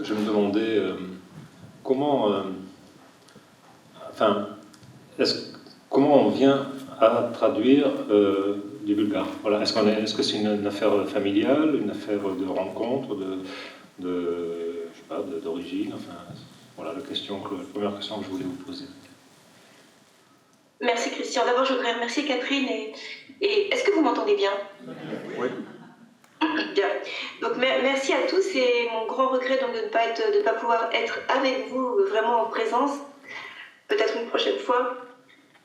je me demandais comment, comment on vient à traduire du bulgare. Voilà. Est-ce que c'est une affaire familiale, une affaire de rencontre, je sais pas, d'origine, enfin, voilà la première question que je voulais vous poser. Merci Christian. D'abord, je voudrais remercier Catherine et est-ce que vous m'entendez bien? Oui. Bien. Donc merci à tous et mon grand regret donc, de ne pas pouvoir être avec vous vraiment en présence, peut-être une prochaine fois.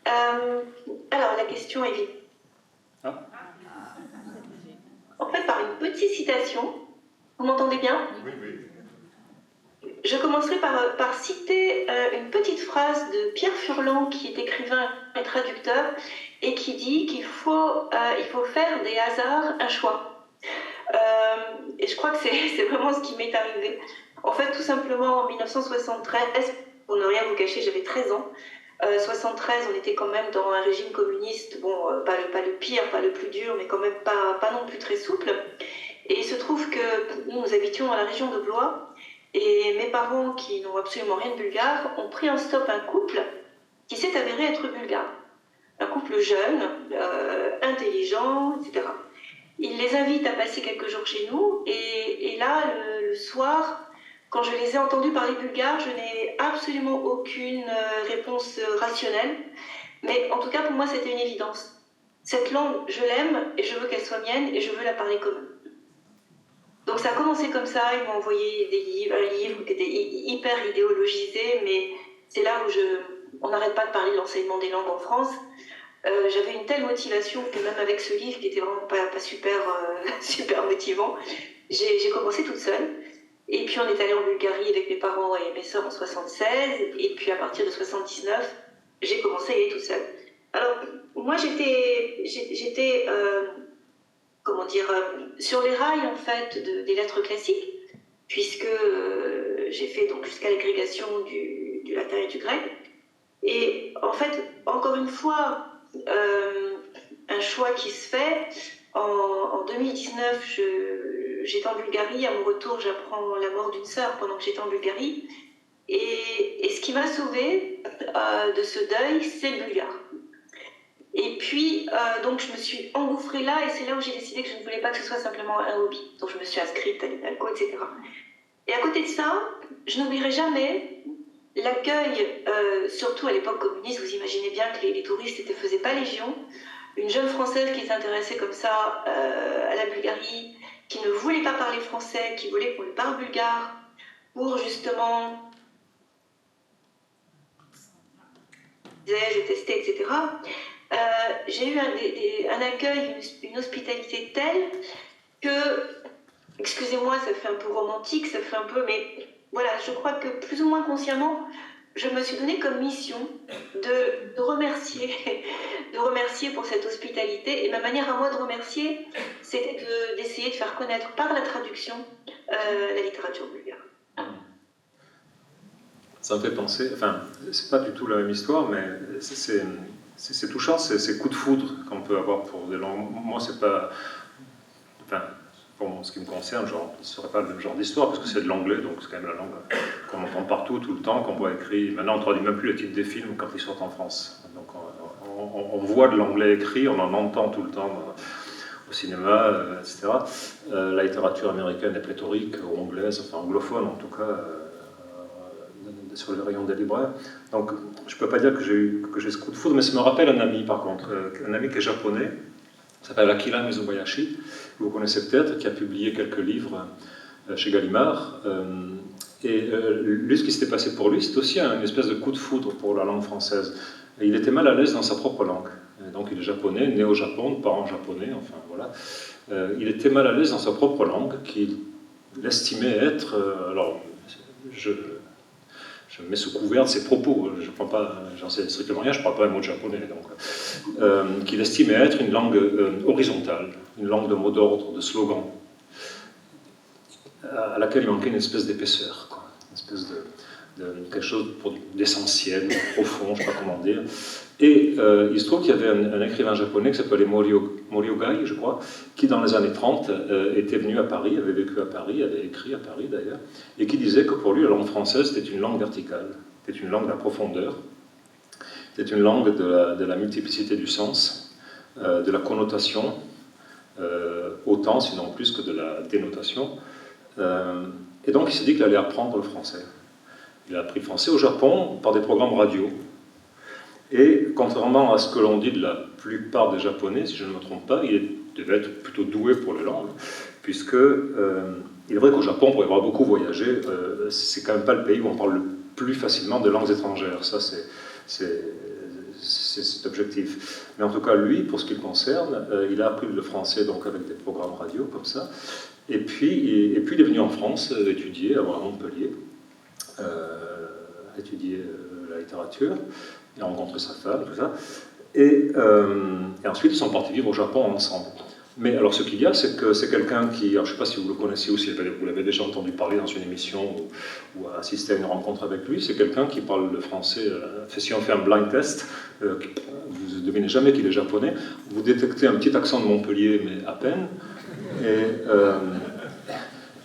Alors la question est vite. Ah. En fait, par une petite citation, vous m'entendez bien? Oui, oui. Je commencerai par citer une petite phrase de Pierre Furlan, qui est écrivain et traducteur, et qui dit qu'il faut faire des hasards un choix. Et je crois que c'est vraiment ce qui m'est arrivé. En fait, tout simplement, en 1973, pour ne rien vous cacher, j'avais 13 ans. 73, on était quand même dans un régime communiste, bon, pas le pire, pas le plus dur, mais quand même pas non plus très souple. Et il se trouve que nous habitions dans la région de Blois, et mes parents, qui n'ont absolument rien de bulgare, ont pris en stop un couple qui s'est avéré être bulgare. Un couple jeune, intelligent, etc. Ils les invitent à passer quelques jours chez nous, et là, le soir, quand je les ai entendus parler bulgare, je n'ai absolument aucune réponse rationnelle, mais en tout cas, pour moi, c'était une évidence. Cette langue, je l'aime, et je veux qu'elle soit mienne, et je veux la parler comme eux. Donc ça a commencé comme ça, ils m'ont envoyé un livre qui était hyper idéologisé, mais c'est là où on n'arrête pas de parler de l'enseignement des langues en France. J'avais une telle motivation que même avec ce livre qui était vraiment pas super, super motivant, j'ai commencé toute seule. Et puis on est allé en Bulgarie avec mes parents et mes sœurs en 76, et puis à partir de 79, j'ai commencé à y aller toute seule. Alors moi j'étais comment dire, sur les rails en fait des lettres classiques, puisque j'ai fait donc jusqu'à l'agrégation du latin et du grec. Et en fait, encore une fois, un choix qui se fait. En 2019, j'étais en Bulgarie. À mon retour, j'apprends la mort d'une sœur pendant que j'étais en Bulgarie. Et ce qui m'a sauvée de ce deuil, c'est le bulgare. Et puis, donc, je me suis engouffrée là, et c'est là où j'ai décidé que je ne voulais pas que ce soit simplement un hobby. Donc, je me suis inscrite à l'INALCO, etc. Et à côté de ça, je n'oublierai jamais l'accueil, surtout à l'époque communiste. Vous imaginez bien que les touristes ne faisaient pas légion. Une jeune Française qui s'intéressait comme ça à la Bulgarie, qui ne voulait pas parler français, qui voulait qu'on lui parle bulgare, pour justement, je testais, etc. J'ai eu un accueil, une hospitalité telle que, excusez-moi, ça fait un peu romantique, ça fait un peu, mais voilà, je crois que plus ou moins consciemment, je me suis donné comme mission de remercier pour cette hospitalité. Et ma manière à moi de remercier, c'était d'essayer de faire connaître par la traduction la littérature bulgare. Ça me fait penser, enfin, c'est pas du tout la même histoire, mais c'est touchant, ces coups de foudre qu'on peut avoir pour des langues. Moi, c'est pas. Enfin, pour ce qui me concerne, genre, ce ne serait pas le même genre d'histoire, parce que c'est de l'anglais, donc c'est quand même la langue qu'on entend partout, tout le temps, qu'on voit écrit. Maintenant, on ne traduit même plus les titres des films quand ils sortent en France. Donc, on voit de l'anglais écrit, on en entend tout le temps au cinéma, etc. La littérature américaine est pléthorique, ou anglaise, enfin anglophone en tout cas, sur les rayons des libraires. Donc, je ne peux pas dire que j'ai ce coup de foudre, mais ça me rappelle un ami, par contre, un ami qui est japonais, s'appelle Akira Mizubayashi, que vous connaissez peut-être, qui a publié quelques livres chez Gallimard. Et lui, ce qui s'était passé pour lui, c'était aussi une espèce de coup de foudre pour la langue française. Et il était mal à l'aise dans sa propre langue. Et donc il est japonais, né au Japon, de parents japonais, enfin voilà. Il était mal à l'aise dans sa propre langue, qu'il estimait être... alors, je me mets sous couvert de ses propos, j'en sais strictement rien, je ne parle pas un mot de japonais, donc, qu'il estimait être une langue horizontale, une langue de mots d'ordre, de slogans, à laquelle il manquait une espèce d'épaisseur, une espèce de quelque chose d'essentiel, de profond, je ne sais pas comment dire. Et il se trouve qu'il y avait un écrivain japonais qui s'appelait Morio Moriogai, je crois, qui dans les années 30 était venu à Paris, avait vécu à Paris, avait écrit à Paris d'ailleurs, et qui disait que pour lui la langue française était une langue verticale, était une langue de la profondeur, était une langue de la multiplicité du sens, de la connotation, autant sinon plus que de la dénotation. Et donc il s'est dit qu'il allait apprendre le français. Il a appris le français au Japon par des programmes radio. Et contrairement à ce que l'on dit de la plupart des Japonais, si je ne me trompe pas, il devait être plutôt doué pour les langues, puisque il est vrai qu'au Japon, pour y avoir beaucoup voyagé, c'est quand même pas le pays où on parle le plus facilement de langues étrangères. Ça, c'est objectif. Mais en tout cas, lui, pour ce qui le concerne, il a appris le français donc avec des programmes radio comme ça. Et puis il est venu en France étudier à Montpellier, étudier la littérature. Il a rencontré sa femme, tout ça. Et ensuite, ils sont partis vivre au Japon ensemble. Mais alors, ce qu'il y a, c'est que c'est quelqu'un qui... Alors, je ne sais pas si vous le connaissez ou si vous l'avez déjà entendu parler dans une émission ou assisté à une rencontre avec lui. C'est quelqu'un qui parle le français... si on fait un blind test, vous ne devinez jamais qu'il est japonais. Vous détectez un petit accent de Montpellier, mais à peine.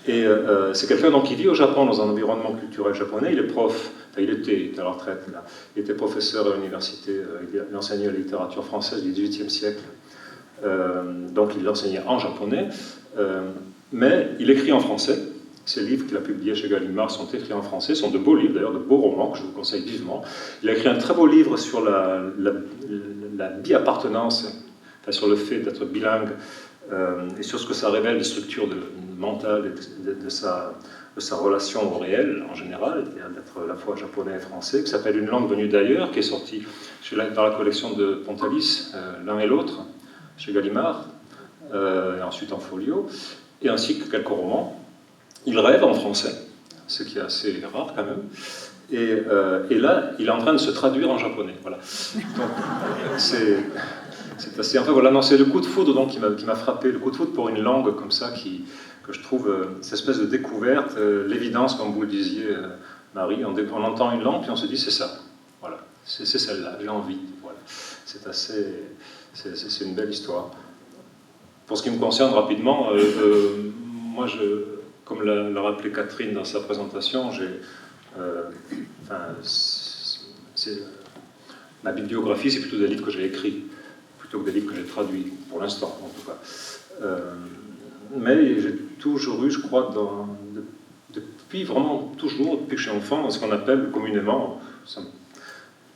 Et c'est quelqu'un donc, qui vit au Japon dans un environnement culturel japonais. Il est prof... il était à la retraite, là. Il était professeur à l'université, il enseignait la littérature française du XVIIIe siècle. Donc il enseignait en japonais, mais il écrit en français. Ces livres qu'il a publiés chez Gallimard sont écrits en français, sont de beaux livres, d'ailleurs de beaux romans que je vous conseille vivement. Il a écrit un très beau livre sur la bi-appartenance, enfin, sur le fait d'être bilingue, et sur ce que ça révèle des structures mentales et de sa relation au réel en général, d'être à la fois japonais et français, qui s'appelle Une langue venue d'ailleurs, qui est sortie dans la collection de Pontalis, l'un et l'autre, chez Gallimard, et ensuite en folio, et ainsi que quelques romans. Il rêve en français, ce qui est assez rare quand même, et là, il est en train de se traduire en japonais. Voilà. Donc, c'est assez... Enfin voilà, non, c'est le coup de foudre donc, qui m'a frappé, le coup de foudre pour une langue comme ça, que je trouve cette espèce de découverte, l'évidence, comme vous le disiez, Marie, on entend une langue, puis on se dit c'est ça, voilà, c'est celle-là, j'ai envie, voilà. C'est une belle histoire. Pour ce qui me concerne rapidement, moi, comme l'a rappelé Catherine dans sa présentation, ma bibliographie, c'est plutôt des livres que j'ai écrits, plutôt que des livres que j'ai traduits, pour l'instant en tout cas. Mais j'ai toujours eu, je crois, depuis que je suis enfant, ce qu'on appelle communément, c'est un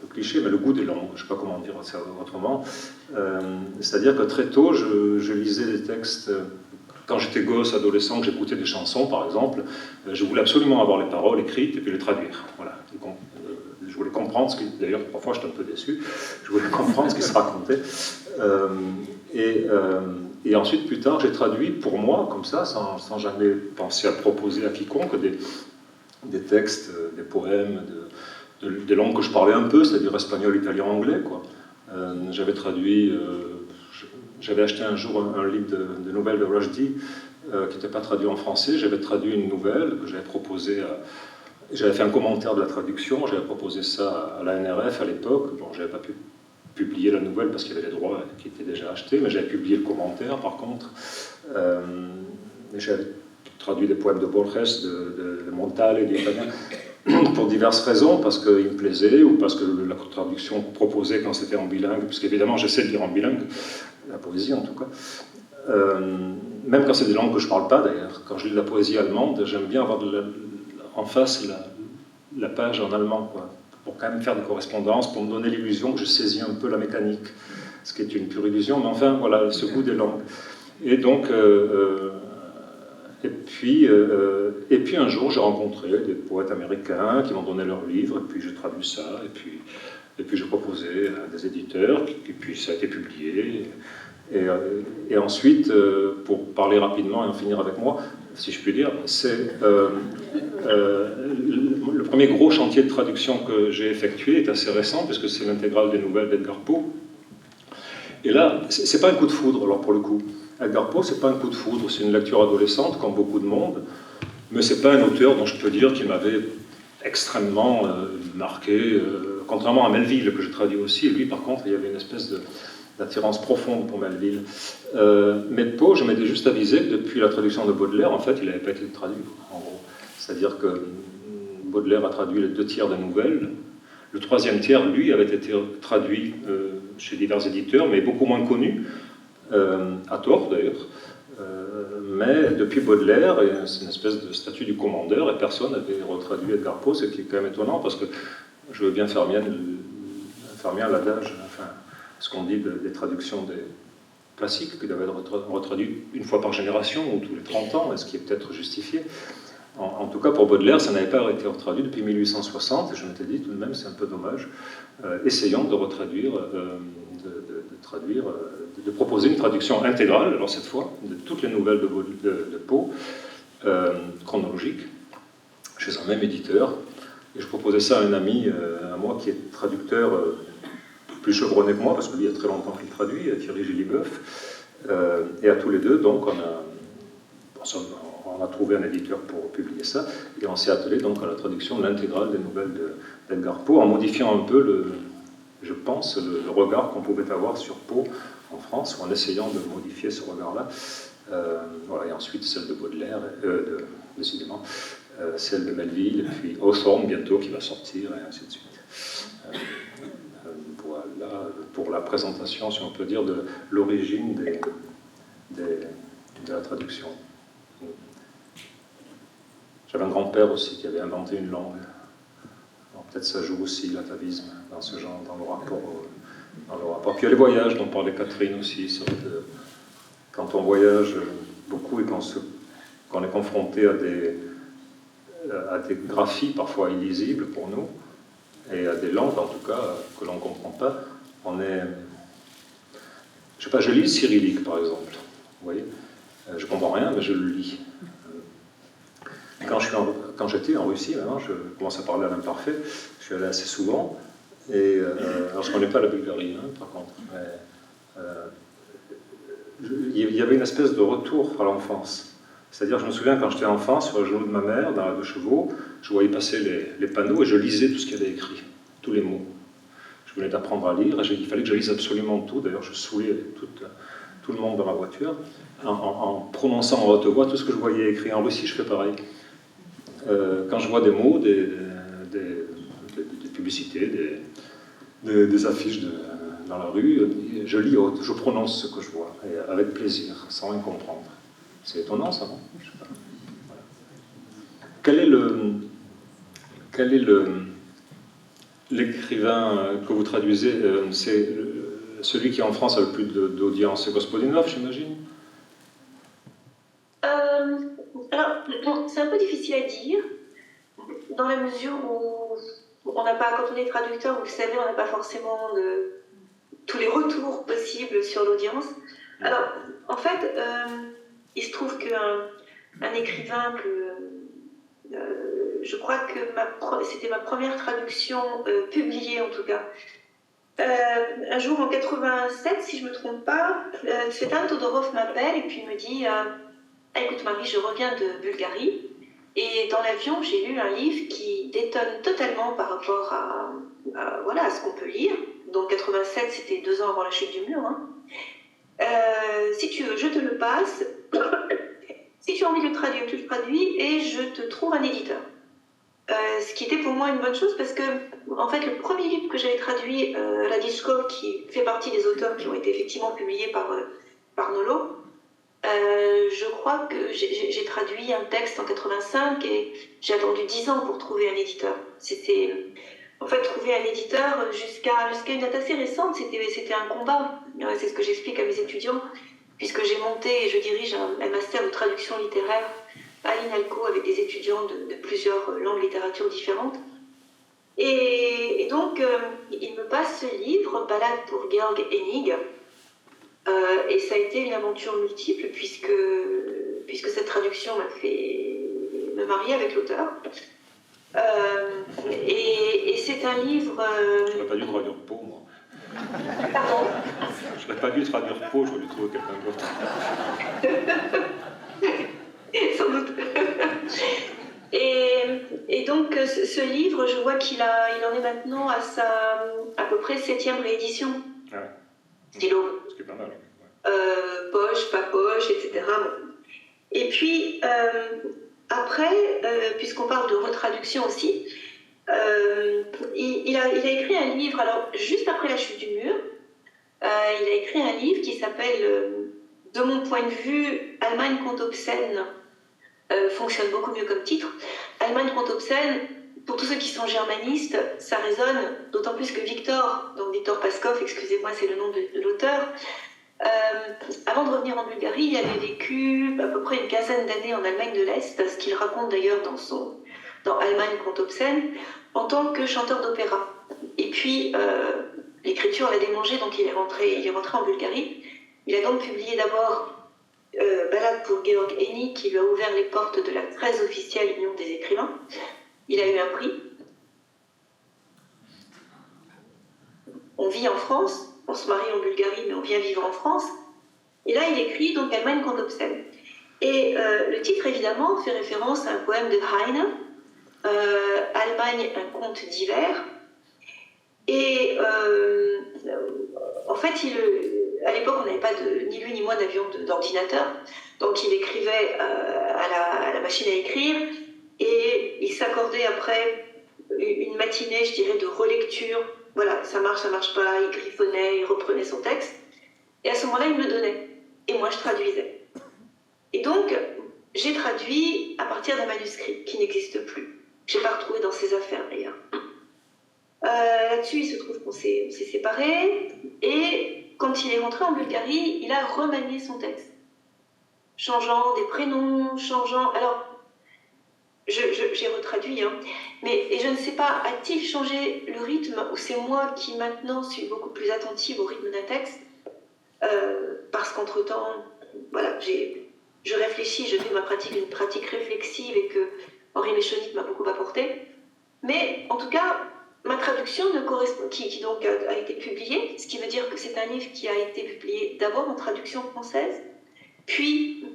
peu cliché, mais le goût des langues, je ne sais pas comment dire ça autrement. C'est-à-dire que très tôt, je lisais des textes. Quand j'étais gosse, adolescent, que j'écoutais des chansons, par exemple, je voulais absolument avoir les paroles écrites et puis les traduire. Voilà. Je voulais comprendre ce qui... D'ailleurs, parfois, j'étais un peu déçu. Je voulais comprendre ce qui se racontait. Et ensuite, plus tard, j'ai traduit pour moi, comme ça, sans jamais penser à proposer à quiconque, des textes, des poèmes, des langues que je parlais un peu, c'est-à-dire espagnol, italien, anglais, quoi. J'avais traduit... J'avais acheté un jour un livre de nouvelles de Rushdie qui n'était pas traduit en français. J'avais traduit une nouvelle que j'avais proposée à... J'avais fait un commentaire de la traduction, j'avais proposé ça à la NRF à l'époque. Bon, je n'avais pas pu publier la nouvelle parce qu'il y avait les droits qui étaient déjà achetés, mais j'avais publié le commentaire par contre. J'avais traduit des poèmes de Borges, de Montale et d'italien pour diverses raisons, parce qu'il me plaisait ou parce que la traduction proposait quand c'était en bilingue, puisqu'évidemment j'essaie de lire en bilingue, la poésie en tout cas. Même quand c'est des langues que je ne parle pas d'ailleurs. Quand je lis de la poésie allemande, j'aime bien avoir en face la page en allemand, quoi, pour quand même faire des correspondances, pour me donner l'illusion que je saisis un peu la mécanique, ce qui est une pure illusion, mais enfin, voilà, ce goût des langues. Et donc, et puis un jour, j'ai rencontré des poètes américains qui m'ont donné leurs livres, et puis j'ai traduit ça, et puis j'ai proposé à des éditeurs, et puis ça a été publié. Et ensuite, pour parler rapidement et en finir avec moi, si je puis dire, c'est le premier gros chantier de traduction que j'ai effectué est assez récent, puisque c'est l'intégrale des nouvelles d'Edgar Poe. Et là, c'est pas un coup de foudre, alors pour le coup. Edgar Poe, c'est pas un coup de foudre, c'est une lecture adolescente, comme beaucoup de monde, mais c'est pas un auteur dont je peux dire qu'il m'avait extrêmement marqué, contrairement à Melville, que j'ai traduit aussi. Lui, par contre, il y avait une espèce d'attirance profonde pour Melville. Mais Poe, je m'étais juste avisé que depuis la traduction de Baudelaire, en fait, il n'avait pas été traduit, en gros. C'est-à-dire que Baudelaire a traduit les 2 tiers des nouvelles. Le 3e tiers, lui, avait été traduit chez divers éditeurs, mais beaucoup moins connu, à tort d'ailleurs. Mais depuis Baudelaire, c'est une espèce de statut du commandeur, et personne n'avait retraduit Edgar Poe, ce qui est quand même étonnant, parce que je veux bien faire mien l'adage, enfin, ce qu'on dit des traductions des classiques, qui doivent être retraduits une fois par génération, ou tous les 30 ans, ce qui est peut-être justifié. En tout cas, pour Baudelaire, ça n'avait pas été retraduit depuis 1860, et je m'étais dit, tout de même, c'est un peu dommage. Essayons de retraduire, de proposer une traduction intégrale, alors cette fois, de toutes les nouvelles de Poe, chronologiques, chez un même éditeur. Et je proposais ça à un ami, à moi, qui est traducteur plus chevronné que moi, parce que lui, il y a très longtemps qu'il traduit, Thierry Géliboeuf. Et à tous les deux, donc, on a trouvé un éditeur pour publier ça, et on s'est attelé donc à la traduction de l'intégrale des nouvelles d'Edgar Poe, en modifiant un peu, je pense, le regard qu'on pouvait avoir sur Poe en France, ou en essayant de modifier ce regard-là. Voilà, et ensuite celle de Baudelaire, décidément, celle de Melville, et puis Hawthorne bientôt qui va sortir, et ainsi de suite. Voilà pour la présentation, si on peut dire, de l'origine de la traduction. J'avais un grand-père aussi qui avait inventé une langue. Peut-être ça joue aussi l'atavisme dans ce genre, dans le rapport. Puis il y a les voyages dont parlait Catherine aussi. C'est vrai que quand on voyage beaucoup et qu'on est confronté à des graphies parfois illisibles pour nous, et à des langues en tout cas que l'on ne comprend pas, on est... Je sais pas, je lis le cyrillique par exemple. Vous voyez, je ne comprends rien, mais je le lis. Quand j'étais en Russie, maintenant, je commence à parler à l'imparfait, je suis allé assez souvent, et alors je ne connais pas la Bulgarie, par contre, mais il y avait une espèce de retour à l'enfance. C'est-à-dire, je me souviens quand j'étais enfant, sur le genou de ma mère, dans la 2 chevaux, je voyais passer les panneaux et je lisais tout ce qu'il y avait écrit, tous les mots. Je venais d'apprendre à lire, et il fallait que je lise absolument tout. D'ailleurs, je saoulais tout le monde dans ma voiture, en prononçant en haute voix tout ce que je voyais écrit. En Russie, je fais pareil. Quand je vois des mots, des publicités, des affiches dans la rue, je lis haute, je prononce ce que je vois, et avec plaisir, sans rien comprendre. C'est étonnant, ça, non? Je sais pas. Voilà. Quel est l'écrivain que vous traduisez? C'est celui qui en France a le plus d'audience, c'est Gospodinov, j'imagine? Alors, c'est un peu difficile à dire, dans la mesure où on n'a pas, quand on est traducteur, vous le savez, on n'a pas forcément tous les retours possibles sur l'audience. Alors, en fait, il se trouve qu'un écrivain je crois que c'était ma première traduction publiée en tout cas. Un jour en 87, si je ne me trompe pas, Tsvetan Todorov m'appelle et puis me dit écoute Marie, je reviens de Bulgarie et dans l'avion j'ai lu un livre qui détonne totalement par rapport à ce qu'on peut lire. Donc 87, c'était 2 ans avant la chute du mur. Si tu veux, je te le passe. Si tu as envie de le traduire, tu le traduis et je te trouve un éditeur. Ce qui était pour moi une bonne chose parce que, en fait, le premier livre que j'avais traduit, La Disco, qui fait partie des auteurs qui ont été effectivement publiés par Nolo, je crois que j'ai traduit un texte en 85 et j'ai attendu 10 ans pour trouver un éditeur. En fait, trouver un éditeur jusqu'à une date assez récente, c'était un combat. C'est ce que j'explique à mes étudiants, puisque j'ai monté et je dirige un master de traduction littéraire à l'INALCO avec des étudiants de plusieurs langues littératures différentes. Et donc, il me passe ce livre, Ballade pour Georg Hennig, et ça a été une aventure multiple, puisque cette traduction m'a fait me marier avec l'auteur. Et c'est un livre... Je n'aurais pas dû traduire Poe, moi. Pardon? Je n'aurais pas dû traduire Poe, j'aurais dû trouver quelqu'un d'autre. Sans doute. Et donc, ce livre, je vois qu'il en est maintenant à sa à peu près 7e réédition. Ouais. stylo. Ce qui est pas mal. Poche, pas poche, etc. Bon. Et puis, après, puisqu'on parle de retraduction aussi, il a écrit un livre, alors juste après la chute du mur, il a écrit un livre qui s'appelle, de mon point de vue, Allemagne contre Obscène, fonctionne beaucoup mieux comme titre. Allemagne contre Obscène, pour tous ceux qui sont germanistes, ça résonne, d'autant plus que Victor, donc Victor Paskov, excusez-moi, c'est le nom de l'auteur, avant de revenir en Bulgarie, il avait vécu à peu près une quinzaine d'années en Allemagne de l'Est, ce qu'il raconte d'ailleurs dans Allemagne contre Obscène, en tant que chanteur d'opéra. Et puis, l'écriture l'a démangé, donc il est rentré en Bulgarie. Il a donc publié d'abord Ballade pour Georg Hennig, qui lui a ouvert les portes de la très officielle Union des écrivains. Il a eu un prix. On vit en France, on se marie en Bulgarie, mais on vient vivre en France. Et là, il écrit donc Allemagne contre Obscène. Et le titre, évidemment, fait référence à un poème de Heine, Allemagne, un conte d'hiver. Et en fait, à l'époque, on n'avait pas ni lui ni moi d'avion d'ordinateur. Donc, il écrivait à la machine à écrire et il s'accordait après une matinée, je dirais, de relecture. Voilà, ça marche pas, il griffonnait, il reprenait son texte. Et à ce moment-là, il me le donnait. Et moi, je traduisais. Et donc, j'ai traduit à partir d'un manuscrit qui n'existe plus. Je n'ai pas retrouvé dans ses affaires, d'ailleurs. Là-dessus, il se trouve qu'on s'est séparés. Et quand il est rentré en Bulgarie, il a remanié son texte. Changeant des prénoms, changeant... Alors, j'ai retraduit, hein. Et je ne sais pas, a-t-il changé le rythme ou c'est moi qui maintenant suis beaucoup plus attentive au rythme d'un texte parce qu'entre-temps, voilà, je réfléchis, je fais une pratique réflexive et que Henri Méchonic m'a beaucoup apporté. Mais en tout cas, ma traduction ne correspond, qui donc a été publiée, ce qui veut dire que c'est un livre qui a été publié d'abord en traduction française, puis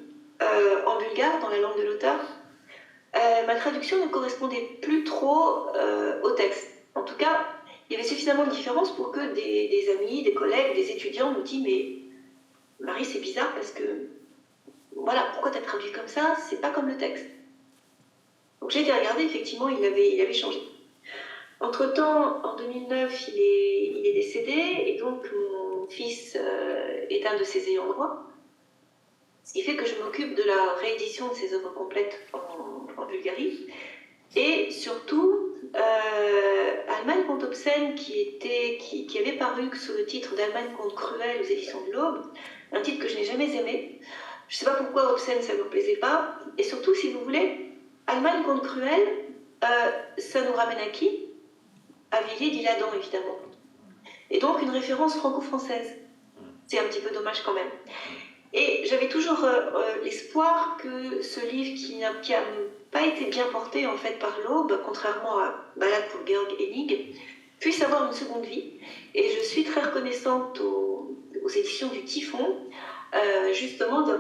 en bulgare, dans la langue de l'auteur. Ma traduction ne correspondait plus trop au texte. En tout cas, il y avait suffisamment de différence pour que des amis, des collègues, des étudiants me disent « Mais Marie, c'est bizarre parce que, voilà, pourquoi tu as traduit comme ça? C'est pas comme le texte. » Donc j'ai été regarder, effectivement, il avait changé. Entre-temps, en 2009, il est décédé et donc mon fils est un de ses ayants droit. Ce qui fait que je m'occupe de la réédition de ses œuvres complètes en Bulgarie. Et surtout, Allemagne contre Obscène, qui avait paru sous le titre d'Allemagne contre Cruel aux éditions de l'Aube, un titre que je n'ai jamais aimé. Je ne sais pas pourquoi Obscène, ça ne me plaisait pas. Et surtout, si vous voulez, Allemagne contre Cruel, ça nous ramène à qui? À Villiers d'Isle-Adam, évidemment. Et donc, une référence franco-française. C'est un petit peu dommage quand même. Et j'avais toujours l'espoir que ce livre qui n'a pas été bien porté en fait par l'Aube, contrairement à Ballade pour Georg Hennig, puisse avoir une seconde vie. Et je suis très reconnaissante aux éditions du Typhon, justement de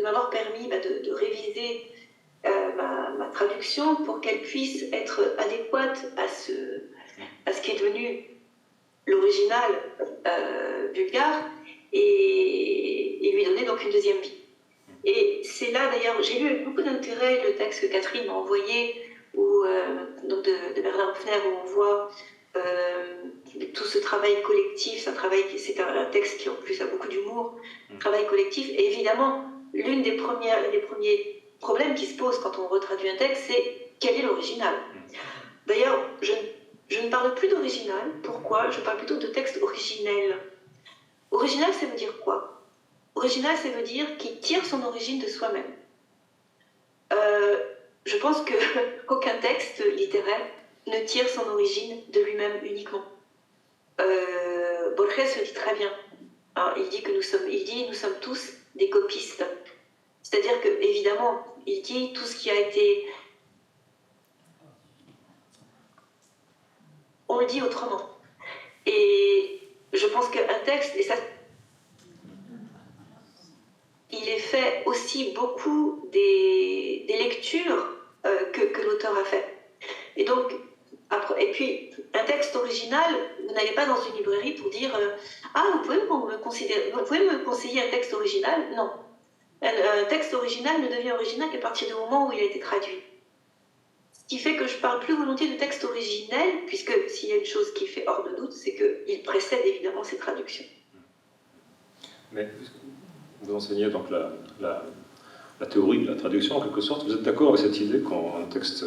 m'avoir permis de réviser ma traduction pour qu'elle puisse être adéquate à ce qui est devenu l'original bulgare. Et lui donner donc une deuxième vie. Et c'est là d'ailleurs, j'ai lu avec beaucoup d'intérêt le texte que Catherine m'a envoyé, donc de Bernard Hoffner, où on voit tout ce travail collectif. C'est un texte qui en plus a beaucoup d'humour, travail collectif. Et évidemment, l'un des premiers problèmes qui se posent quand on retraduit un texte, c'est quel est l'original. D'ailleurs, je ne parle plus d'original. Pourquoi? Je parle plutôt de texte originel. Original, ça veut dire quoi? Original, ça veut dire qu'il tire son origine de soi-même. Je pense qu'aucun texte littéraire ne tire son origine de lui-même uniquement. Borges le dit très bien. Alors, il dit nous sommes tous des copistes. C'est-à-dire que, évidemment, il dit tout ce qui a été... On le dit autrement. Et je pense qu'un texte, et ça, il est fait aussi beaucoup des lectures que l'auteur a fait. Et donc, et puis, un texte original, vous n'allez pas dans une librairie pour dire ah, vous pouvez me conseiller un texte original? Non. Un texte original ne devient original qu'à partir du moment où il a été traduit. Ce qui fait que je parle plus volontiers de texte originel, puisque s'il y a une chose qui fait hors de doute, c'est qu'il précède évidemment ces traductions. Mais vous enseignez donc la théorie de la traduction en quelque sorte. Vous êtes d'accord avec cette idée qu'un texte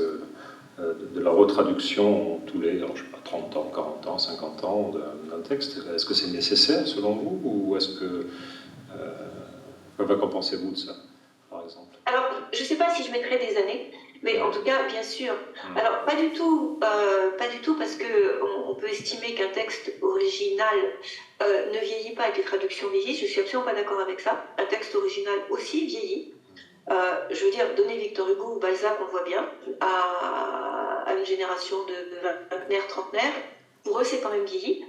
de la retraduction tous les, alors, je sais pas, 30 ans, 40 ans, 50 ans d'un texte, est-ce que c'est nécessaire selon vous, ou est-ce que... qu'en pensez-vous de ça, par exemple? Alors, je ne sais pas si je mettrais des années, mais en tout cas, bien sûr. Alors, pas du tout, parce qu'on peut estimer qu'un texte original ne vieillit pas et que les traductions vieillissent. Je ne suis absolument pas d'accord avec ça. Un texte original aussi vieillit. Je veux dire, donner Victor Hugo ou Balzac, on voit bien, à une génération de vingtenaires, trentenaires, pour eux, c'est quand même vieilli.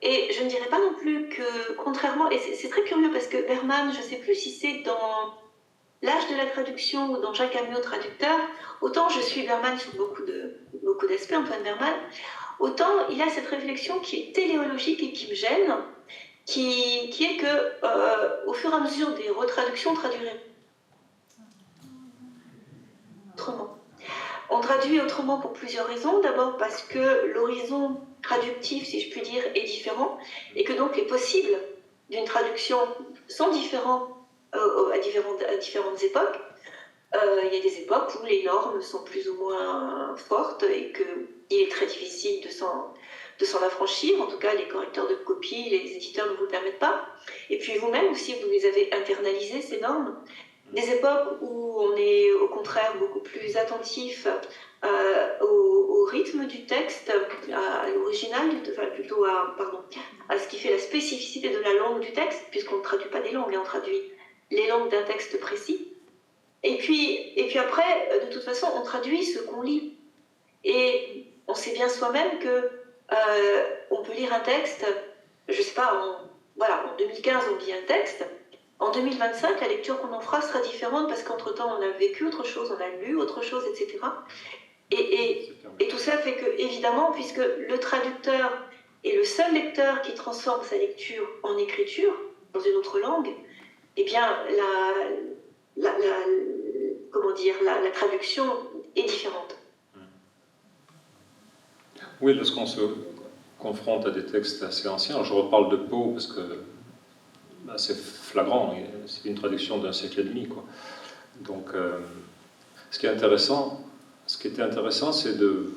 Et je ne dirais pas non plus que, contrairement, et c'est très curieux parce que Berman, je ne sais plus si c'est dans L'âge de la traduction ou dans Jacques Amiot, traducteur, autant je suis Berman sur beaucoup d'aspects, Antoine Berman, autant il a cette réflexion qui est téléologique et qui me gêne, qui est que au fur et à mesure des retraductions, on traduirait autrement. On traduit autrement pour plusieurs raisons. D'abord parce que l'horizon traductif, si je puis dire, est différent et que donc les possibles d'une traduction sont différents à différentes époques. Il y a des époques où les normes sont plus ou moins fortes et qu'il est très difficile de s'en affranchir. En tout cas, les correcteurs de copie, les éditeurs ne vous le permettent pas. Et puis vous-même aussi, vous les avez internalisées, ces normes. Des époques où on est au contraire beaucoup plus attentif au rythme du texte, à l'original, enfin plutôt à ce qui fait la spécificité de la langue du texte, puisqu'on ne traduit pas des langues, on traduit les langues d'un texte précis. Et puis après, de toute façon, on traduit ce qu'on lit. Et on sait bien soi-même qu'on peut lire un texte, je ne sais pas, en 2015, on lit un texte. En 2025, la lecture qu'on en fera sera différente parce qu'entre-temps, on a vécu autre chose, on a lu autre chose, etc. Et tout ça fait que, évidemment, puisque le traducteur est le seul lecteur qui transforme sa lecture en écriture dans une autre langue, eh bien, la traduction est différente. Oui, lorsqu'on se confronte à des textes assez anciens, je reparle de Poe parce que c'est flagrant, c'est une traduction d'un siècle et demi, quoi. Donc, ce qui était intéressant, c'est de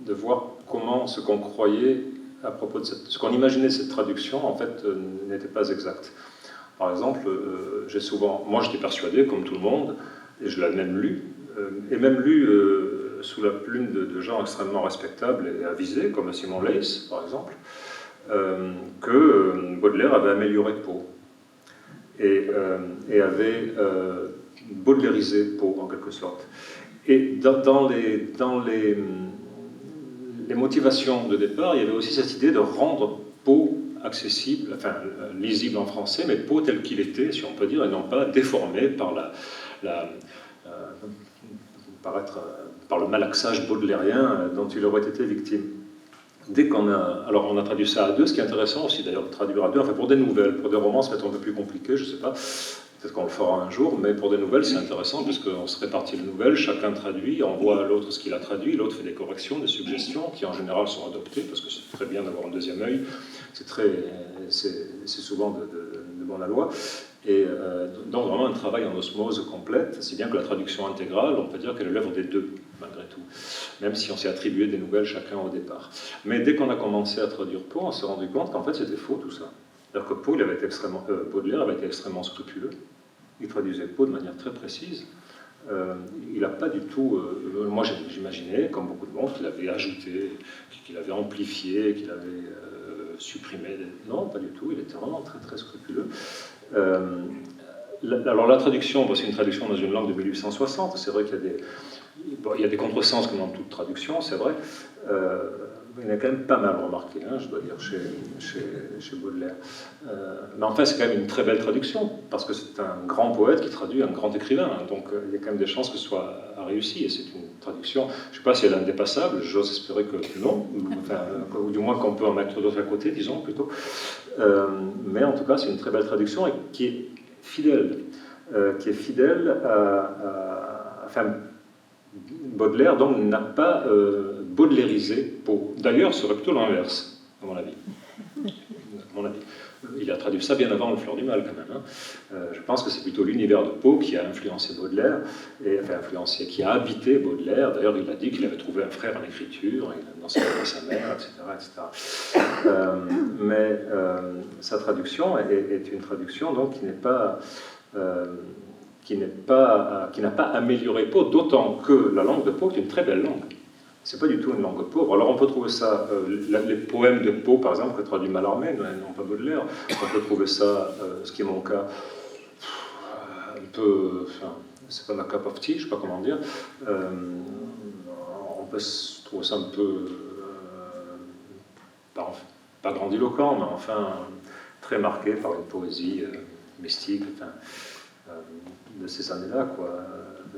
voir comment ce qu'on croyait à propos de ce qu'on imaginait de cette traduction, en fait, n'était pas exact. Par exemple, moi j'étais persuadé, comme tout le monde, et je l'ai même lu, sous la plume de gens extrêmement respectables et avisés, comme Simon Leys, par exemple, que Baudelaire avait amélioré Poe et avait baudelarisé Poe, en quelque sorte. Et dans les motivations de départ, il y avait aussi cette idée de rendre Poe accessible, enfin lisible en français, mais Poe tel qu'il était, si on peut dire, et non pas déformé par par le malaxage baudelairien dont il aurait été victime. Alors on a traduit ça à deux, ce qui est intéressant aussi d'ailleurs de traduire à deux, enfin pour des nouvelles, pour des romans ça va être un peu plus compliqué, je ne sais pas, peut-être qu'on le fera un jour, mais pour des nouvelles c'est intéressant puisqu'on se répartit les nouvelles, chacun traduit, envoie à l'autre ce qu'il a traduit, l'autre fait des corrections, des suggestions qui en général sont adoptées parce que c'est très bien d'avoir un deuxième œil, c'est souvent de bon aloi. Et donc vraiment un travail en osmose complète, si bien que la traduction intégrale, on peut dire qu'elle est l'œuvre des deux, malgré tout, même si on s'est attribué des nouvelles chacun au départ. Mais dès qu'on a commencé à traduire Poe, on s'est rendu compte qu'en fait c'était faux tout ça. C'est-à-dire que Baudelaire avait été extrêmement scrupuleux, il traduisait Poe de manière très précise, il n'a pas du tout... moi j'imaginais, comme beaucoup de monde, qu'il avait ajouté, qu'il avait amplifié, qu'il avait supprimé... Non, pas du tout, il était vraiment très très scrupuleux. Alors la traduction, c'est une traduction dans une langue de 1860, c'est vrai qu'il y a Bon, il y a des contresens comme dans toute traduction, c'est vrai. Il y en a quand même pas mal remarqué, hein, je dois dire, chez Baudelaire. Mais enfin, c'est quand même une très belle traduction, parce que c'est un grand poète qui traduit un grand écrivain. Hein, donc il y a quand même des chances que ce soit réussi. Et c'est une traduction, je ne sais pas si elle est indépassable, j'ose espérer que non, enfin, ou du moins qu'on peut en mettre d'autres à côté, disons plutôt. Mais en tout cas, c'est une très belle traduction et qui est fidèle. Enfin, Baudelaire donc n'a pas baudelarisé Poe. D'ailleurs, ce serait plutôt l'inverse, à mon avis. Il a traduit ça bien avant Le Fleur du Mal, quand même. Hein. Je pense que c'est plutôt l'univers de Poe qui a influencé Baudelaire, qui a habité Baudelaire. D'ailleurs, il a dit qu'il avait trouvé un frère en écriture, il dansait avec sa mère, etc. Mais sa traduction est une traduction donc, qui n'a pas amélioré Poe, d'autant que la langue de Poe est une très belle langue. C'est pas du tout une langue pauvre. Alors on peut trouver ça, les poèmes de Poe, par exemple, que traduit Mallarmé, non pas Baudelaire, on peut trouver ça, ce qui est mon cas, un peu, enfin, c'est pas ma cup of tea, je sais pas comment dire, on peut trouver ça un peu, pas grandiloquent, mais enfin, très marqué par une poésie mystique, enfin, de ces années-là, quoi.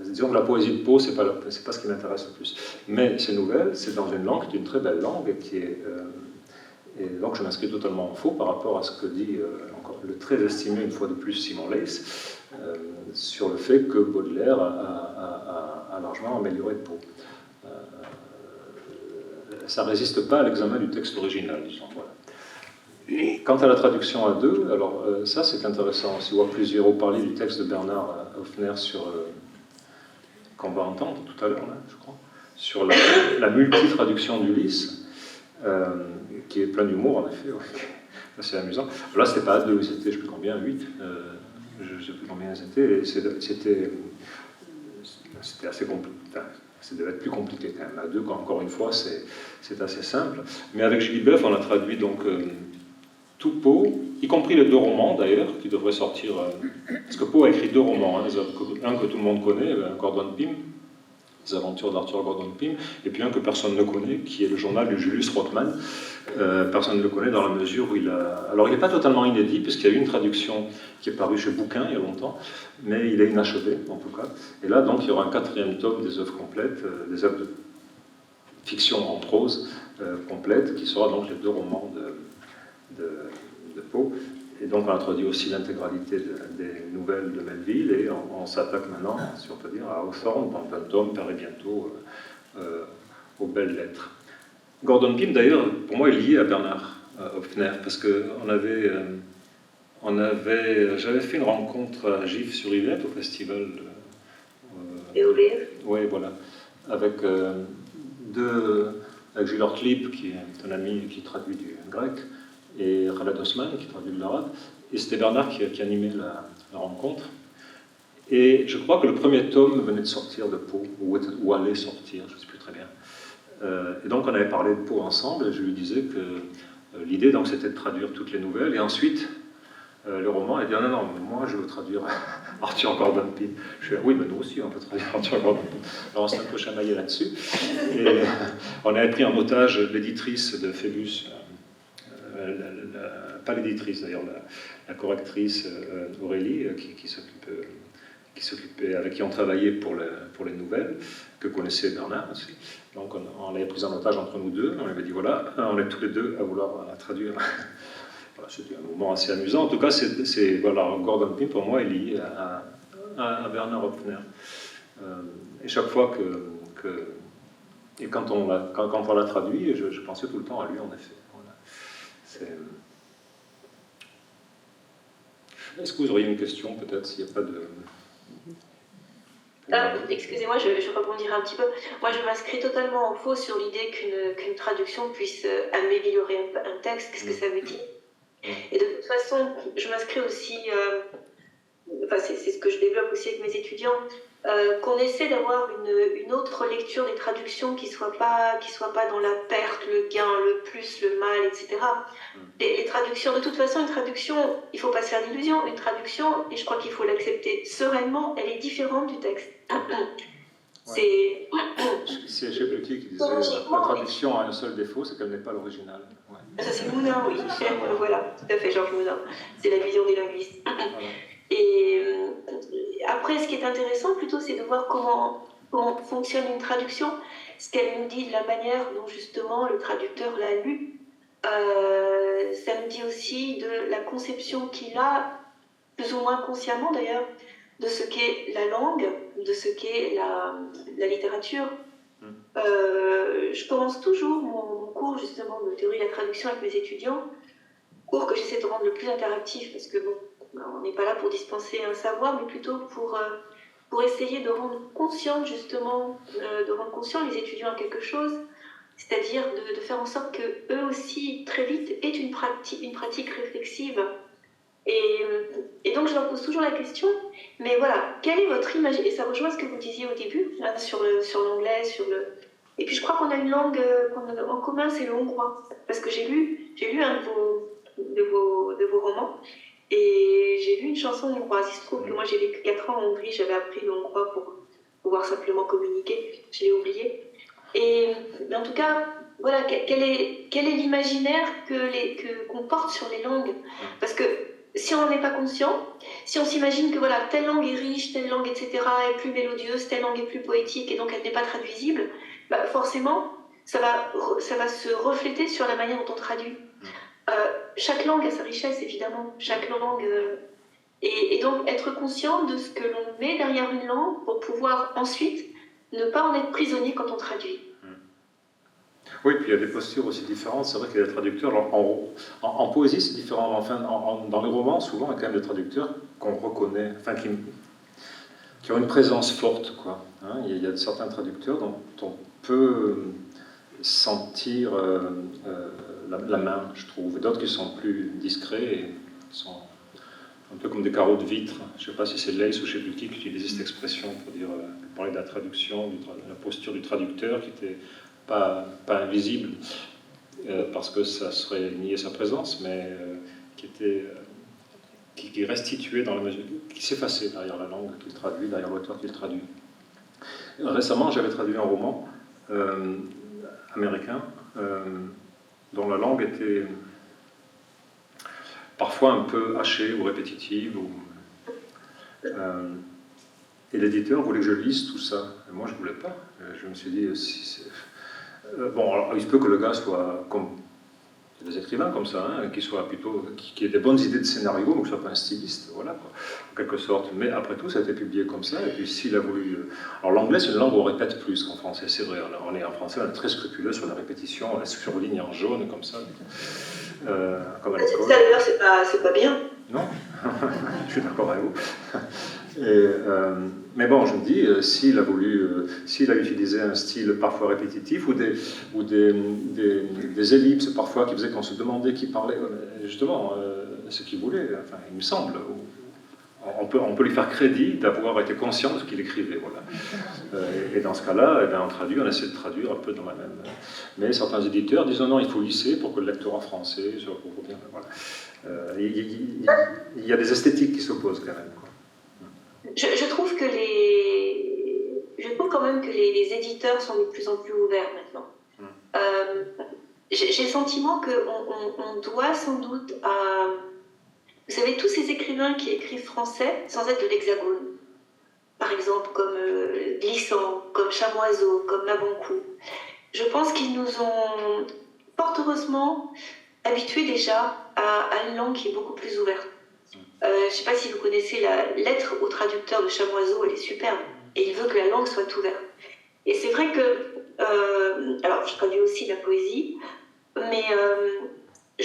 Disons que la poésie de Poe, c'est pas ce qui m'intéresse le plus. Mais ces nouvelles, c'est dans une langue qui est une très belle langue, et donc je m'inscris totalement en faux par rapport à ce que dit encore le très estimé, une fois de plus, Simon Leys, sur le fait que Baudelaire a largement amélioré Poe. Ça ne résiste pas à l'examen du texte original, disons. Voilà. Quant à la traduction à deux, alors ça c'est intéressant. Si vous plusieurs ont parlé du texte de Bernard Hoffner qu'on va entendre tout à l'heure, je crois, sur la multi-traduction d'Ulysse, qui est plein d'humour en effet, ouais. C'est amusant. Là c'était pas à deux, c'était je ne sais plus combien, 8, je ne sais plus combien c'était, et c'était assez compliqué. Enfin, ça devait être plus compliqué quand même. À deux, encore une fois, c'est assez simple. Mais avec Gilles Boeuf, on a traduit donc tout Poe, y compris les deux romans d'ailleurs, qui devraient sortir. Parce que Poe a écrit deux romans, hein, un que tout le monde connaît, Gordon Pym, Les aventures d'Arthur Gordon Pym, et puis un que personne ne connaît, qui est le journal de Julius Rothman. Personne ne le connaît dans la mesure où il a. Alors il n'est pas totalement inédit, puisqu'il y a eu une traduction qui est parue chez Bouquin il y a longtemps, mais il est inachevé en tout cas. Et là donc il y aura un 4e tome des œuvres complètes, des œuvres de fiction en prose complète, qui sera donc les deux romans de Poe. Et donc on a traduit aussi l'intégralité des nouvelles de Melville, et on s'attaque maintenant, si on peut dire, à Hawthorne, dont un tome paraît bientôt aux belles lettres. Gordon Pym, d'ailleurs, pour moi, est lié à Bernard Hoffner, parce que j'avais fait une rencontre à Gif-sur-Yvette, au festival. Oui, voilà. Avec Gilles Ortlieb, qui est un ami qui traduit du grec, et Khaled Osman, qui traduit de l'arabe. Et c'était Bernard qui animait la rencontre. Et je crois que le premier tome venait de sortir de Poe, ou allait sortir, je ne sais plus très bien. Et donc on avait parlé de Poe ensemble, et je lui disais que l'idée donc c'était de traduire toutes les nouvelles, et ensuite le roman, elle dit non, non, mais moi je veux traduire Arthur Gordon Pym. Je dis oui, mais nous aussi on peut traduire Arthur Gordon Pym. Alors on s'est un peu chamaillé là-dessus, et on avait pris en otage l'éditrice de Phébus, pas l'éditrice d'ailleurs, la correctrice Aurélie, qui s'occupait, avec qui on travaillait pour les nouvelles, que connaissait Bernard aussi. Donc on l'avait prise en otage entre nous deux, on lui avait dit voilà, on est tous les deux à vouloir traduire. Voilà, c'était un moment assez amusant. En tout cas, voilà, Gordon Pym pour moi est lié à Bernard Hoffner. Et chaque fois et quand on l'a traduit, je pensais tout le temps à lui en effet. Voilà. Est-ce que vous auriez une question peut-être s'il n'y a pas de... Excusez-moi, je rebondirai un petit peu. Moi, je m'inscris totalement en faux sur l'idée qu'une traduction puisse améliorer un texte. Qu'est-ce que ça veut dire? Et de toute façon, je m'inscris aussi, c'est ce que je développe aussi avec mes étudiants, qu'on essaie d'avoir une autre lecture des traductions qui soit pas dans la perte, le gain, le plus, le mal, etc. Les traductions, de toute façon, une traduction, il ne faut pas se faire d'illusions, une traduction, et je crois qu'il faut l'accepter sereinement, elle est différente du texte. C'est... C'est je ne sais plus qui disait la traduction a un seul défaut, c'est qu'elle n'est pas l'original. Ouais. Ça, c'est Moulin, oui. Voilà, tout à fait, Georges Moulin. C'est la vision des linguistes. Voilà. Et après, ce qui est intéressant plutôt, c'est de voir comment fonctionne une traduction, ce qu'elle nous dit de la manière dont justement le traducteur l'a lu. Ça nous dit aussi de la conception qu'il a, plus ou moins consciemment d'ailleurs, de ce qu'est la langue, de ce qu'est la littérature. Je commence toujours mon cours justement de théorie de la traduction avec mes étudiants, cours que j'essaie de rendre le plus interactif parce que bon, on n'est pas là pour dispenser un savoir, mais plutôt pour essayer de rendre conscient justement, de rendre conscient les étudiants à quelque chose, c'est-à-dire de faire en sorte que eux aussi très vite aient une pratique réflexive. Et donc je leur pose toujours la question, mais voilà, quelle est votre image? Et ça rejoint ce que vous disiez au début, là, sur l'anglais, et puis je crois qu'on a une langue en commun, c'est le hongrois, parce que j'ai lu un de vos romans, et j'ai lu une chanson hongroise. Il se trouve que moi j'ai vécu 4 ans en Hongrie, j'avais appris le hongrois pour pouvoir simplement communiquer, je l'ai oublié. Mais en tout cas, voilà, quel est l'imaginaire qu'on porte sur les langues? Parce que si on n'en est pas conscient, si on s'imagine que voilà, telle langue est riche, telle langue, etc., est plus mélodieuse, telle langue est plus poétique, et donc elle n'est pas traduisible, bah forcément, ça va se refléter sur la manière dont on traduit. Chaque langue a sa richesse, évidemment. Chaque langue... Et donc, être conscient de ce que l'on met derrière une langue pour pouvoir ensuite ne pas en être prisonnier quand on traduit. Oui, puis il y a des postures aussi différentes. C'est vrai qu'il y a des traducteurs. Alors, en poésie, c'est différent. Enfin, dans les romans, souvent, il y a quand même des traducteurs qu'on reconnaît, enfin, qui ont une présence forte, quoi. Hein, il y a certains traducteurs dont on peut sentir la main, je trouve. Et d'autres qui sont plus discrets et qui sont un peu comme des carreaux de vitre. Je ne sais pas si c'est Leys ou je ne sais plus qui utilisait cette expression pour parler de la traduction, de la posture du traducteur qui n'était pas invisible parce que ça serait nier sa présence, mais qui restituait dans la mesure, qui s'effaçait derrière la langue qu'il traduit, derrière l'auteur qu'il traduit. Récemment, j'avais traduit un roman américain dont la langue était parfois un peu hachée ou répétitive. Et l'éditeur voulait que je lise tout ça. Et moi, je ne voulais pas. Je me suis dit, bon, alors, il se peut que le gars soit comme des écrivains comme ça, hein, qui aient des bonnes idées de scénario, mais que ce ne soit pas un styliste, voilà, quoi, en quelque sorte. Mais après tout, ça a été publié comme ça, et puis s'il a voulu... Alors l'anglais, c'est une langue où on répète plus qu'en français, c'est vrai. On est en français, on est très scrupuleux sur la répétition, on la surligne en jaune, comme ça, comme à l'école. Ça, d'ailleurs, c'est pas bien. Non, je suis d'accord avec vous. Mais bon, je me dis, s'il a utilisé un style parfois répétitif ou des ellipses parfois qui faisaient qu'on se demandait qui parlait, justement, ce qu'il voulait, enfin, il me semble, on peut lui faire crédit d'avoir été conscient de ce qu'il écrivait, voilà. Et dans ce cas-là, on essaie de traduire un peu dans la même... Mais certains éditeurs disent non, il faut lisser pour que le lectorat français soit bien, voilà. Il y a des esthétiques qui s'opposent quand même, quoi. Je trouve quand même que les éditeurs sont de plus en plus ouverts maintenant. J'ai le sentiment qu'on doit sans doute à... Vous savez, tous ces écrivains qui écrivent français sans être de l'Hexagone, par exemple comme Glissant, comme Chamoiseau, comme Nabancou, je pense qu'ils nous ont fort heureusement habitués déjà à une langue qui est beaucoup plus ouverte. Je ne sais pas si vous connaissez la lettre au traducteur de Chamoiseau, elle est superbe. Et il veut que la langue soit ouverte. Et c'est vrai que... alors, je traduis aussi la poésie, mais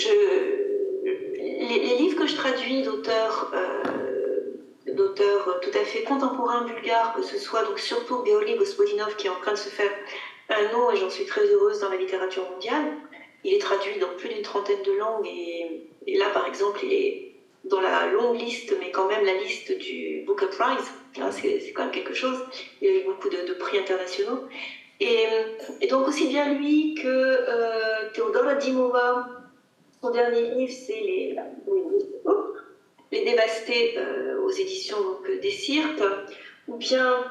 les livres que je traduis d'auteurs tout à fait contemporains bulgares, que ce soit donc surtout Georgi Gospodinov qui est en train de se faire un nom, et j'en suis très heureuse, dans la littérature mondiale. Il est traduit dans plus d'une trentaine de langues, et là, par exemple, il est dans la longue liste, mais quand même la liste du Booker Prize. C'est quand même quelque chose. Il y a eu beaucoup de prix internationaux. Et donc aussi bien lui que Teodora Dimova, son dernier livre, c'est les Dévastés aux éditions donc, des Sirpes, ou bien,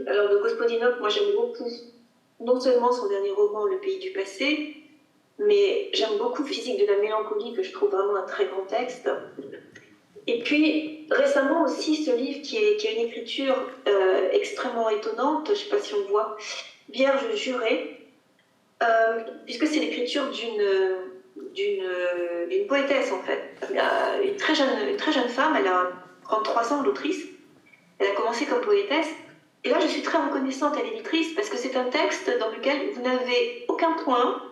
alors de Gospodinov, moi j'aime beaucoup, non seulement son dernier roman, Le pays du passé, mais j'aime beaucoup Physique de la mélancolie, que je trouve vraiment un très grand texte. Et puis, récemment aussi, ce livre qui a une écriture extrêmement étonnante, je ne sais pas si on voit, Vierge jurée, puisque c'est l'écriture d'une poétesse, en fait. Une très jeune femme, elle a 33 ans, l'autrice. Elle a commencé comme poétesse. Et là, je suis très reconnaissante à l'éditrice, parce que c'est un texte dans lequel vous n'avez aucun point,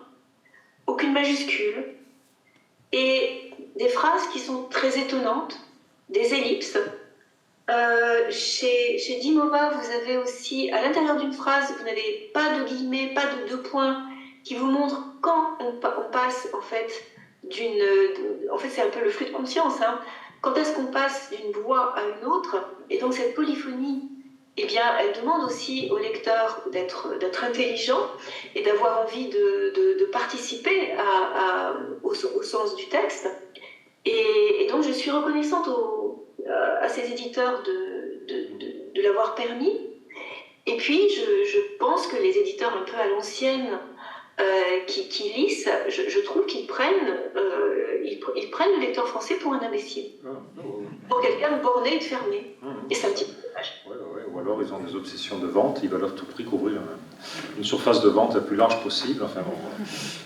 aucune majuscule, et des phrases qui sont très étonnantes, des ellipses. Chez Dimova, vous avez aussi, à l'intérieur d'une phrase, vous n'avez pas de guillemets, pas de deux points, qui vous montrent quand on passe, en fait, en fait, c'est un peu le flux de conscience, hein. Quand est-ce qu'on passe d'une voix à une autre? Et donc, cette polyphonie, eh bien, elle demande aussi au lecteur d'être intelligent et d'avoir envie de participer au sens du texte. Et donc, je suis reconnaissante à ces éditeurs de l'avoir permis. Et puis, je pense que les éditeurs un peu à l'ancienne qui lisent, je trouve qu'ils prennent le lecteur français pour un imbécile. Pour quelqu'un de borné et de fermé. Et c'est un petit peu dommage. Ou alors ils ont des obsessions de vente, ils veulent à tout prix couvrir une surface de vente la plus large possible. Enfin, bon.